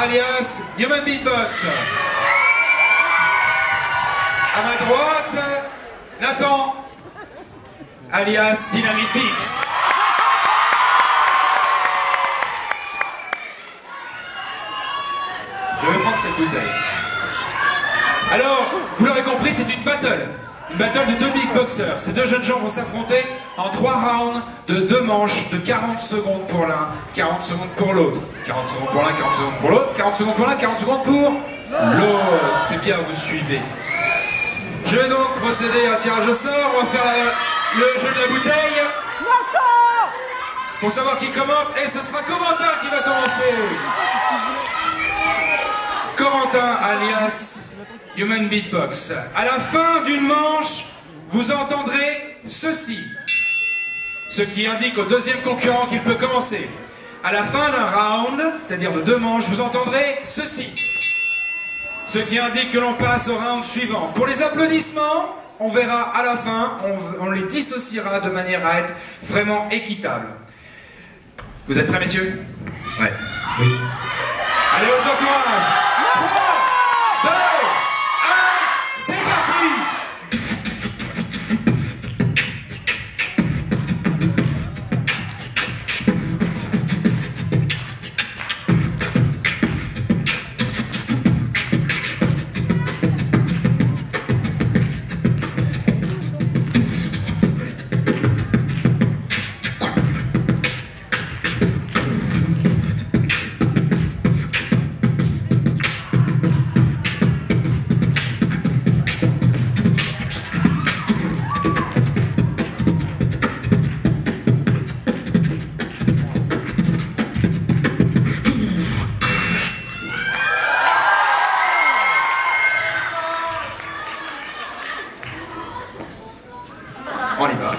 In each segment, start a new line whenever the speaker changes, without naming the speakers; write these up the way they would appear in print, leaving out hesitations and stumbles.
alias Human Beatbox. À ma droite, Nathan, alias Dynamite Pix. Je vais prendre cette bouteille. Alors, vous l'aurez compris, c'est une battle. Une battle de deux beatboxers. Ces deux jeunes gens vont s'affronter en 3 rounds de 2 manches de 40 secondes pour l'un, 40 secondes pour l'autre. 40 secondes pour l'un, 40 secondes pour l'autre, 40 secondes pour l'un, 40 secondes pour l'autre. C'est bien, vous suivez. Je vais donc procéder à un tirage au sort. On va faire le jeu de la bouteille. Pour savoir qui commence. Et ce sera Corentin qui va commencer. Corentin, alias Human Beatbox. À la fin d'une manche, vous entendrez ceci. Ce qui indique au deuxième concurrent qu'il peut commencer. À la fin d'un round, c'est-à-dire de 2 manches, vous entendrez ceci. Ce qui indique que l'on passe au round suivant. Pour les applaudissements, on verra à la fin, on les dissociera de manière à être vraiment équitable. Vous êtes prêts, messieurs?
Ouais.
Oui. Allez, on s'encourage. 3, 2, 1, c'est parti! On y va.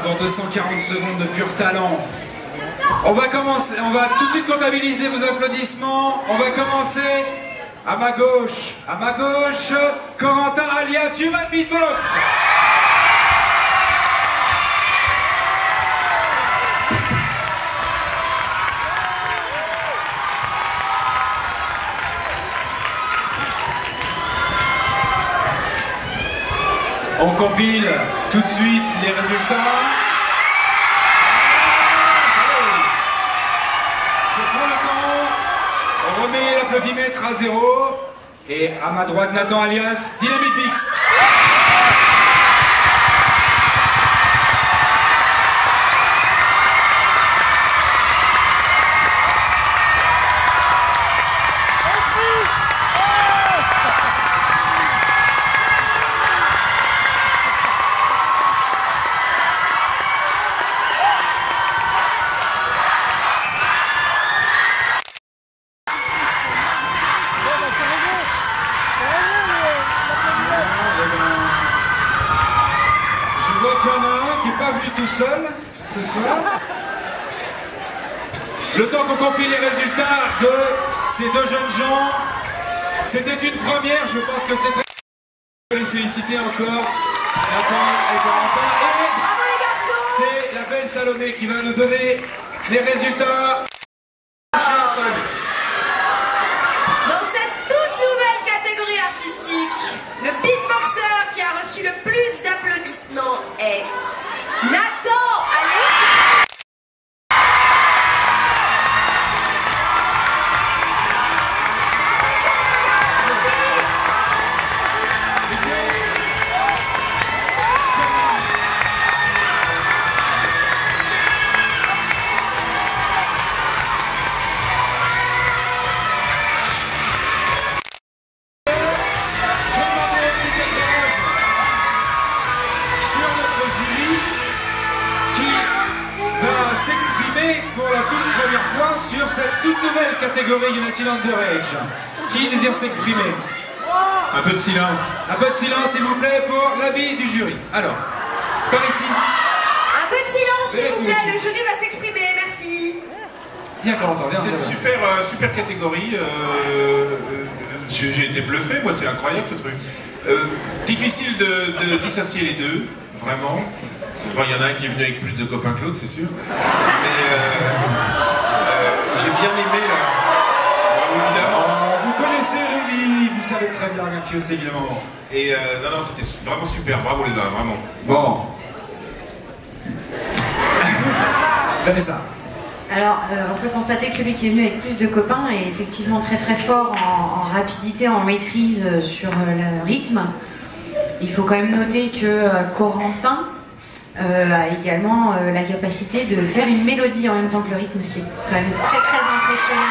pour 240 secondes de pur talent. On va commencer, on va tout de suite comptabiliser vos applaudissements. On va commencer à ma gauche, Corentin alias Human Beatbox. On compile tout de suite les résultats. Je prends le temps, on remet l'applaudimètre à 0. Et à ma droite, Nathan alias Dynamite Mix. Je vois qu'il y en a un qui n'est pas venu tout seul ce soir. Le temps qu'on compile les résultats de ces deux jeunes gens, c'était une première, je pense que c'est très... Je vais les féliciter encore, Nathan et Corentin. Et
bravo les garçons!
C'est la belle Salomé qui va nous donner les résultats.
Dans cette toute nouvelle catégorie artistique, le beatboxer qui a reçu le plus d'applaudissements est Nathan alias.
S'exprimer pour la toute première fois sur cette toute nouvelle catégorie United Underage. Qui désire s'exprimer?
Un peu de silence.
Un peu de silence s'il vous plaît pour l'avis du jury. Alors, par ici.
Un peu de silence s'il vous plaît, le jury va s'exprimer, merci.
Bien Corentin, viens.
C'est une super catégorie. J'ai été bluffé, moi c'est incroyable ce truc. Difficile de dissocier les deux, vraiment. Enfin, il y en a un qui est venu avec plus de copains que l'autre, c'est sûr. Mais j'ai bien aimé là. Bon, évidemment.
Vous connaissez Rémi, vous savez très bien qui c'est évidemment.
Et non, c'était vraiment super. Bravo les gars, vraiment.
Bon. Vanessa.
Alors, on peut constater que celui qui est venu avec plus de copains est effectivement très très fort en rapidité, en maîtrise sur le rythme. Il faut quand même noter que Corentin a également la capacité de faire une mélodie en même temps que le rythme, ce qui est quand même très très impressionnant.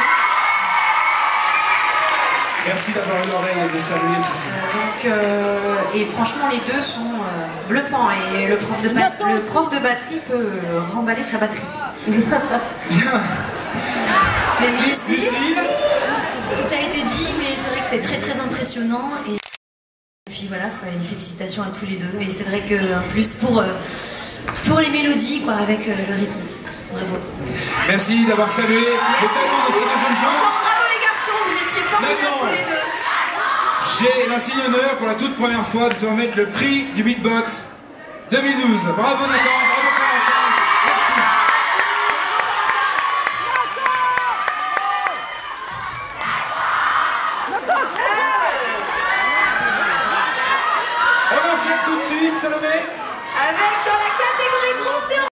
Merci d'avoir eu l'oreille et de saluer ceci.
Et franchement, les deux sont bluffants et le prof de batterie peut remballer sa batterie.
Mais merci.
Lucille.
Tout a été dit, mais c'est vrai que c'est très très impressionnant. Et puis voilà, une félicitation à tous les deux. Et c'est vrai qu'en plus pour les mélodies, quoi, avec le rythme. Bravo.
Merci d'avoir salué le talent de ces deux jeunes gens.
Encore bravo les garçons, vous étiez formidables tous les deux.
J'ai l'insigne honneur pour la toute première fois de te remettre le prix du beatbox 2012. Bravo Nathan, bravo Corentin, merci. On enchaîne tout de suite, Salomé.
Avec dans la catégorie groupe de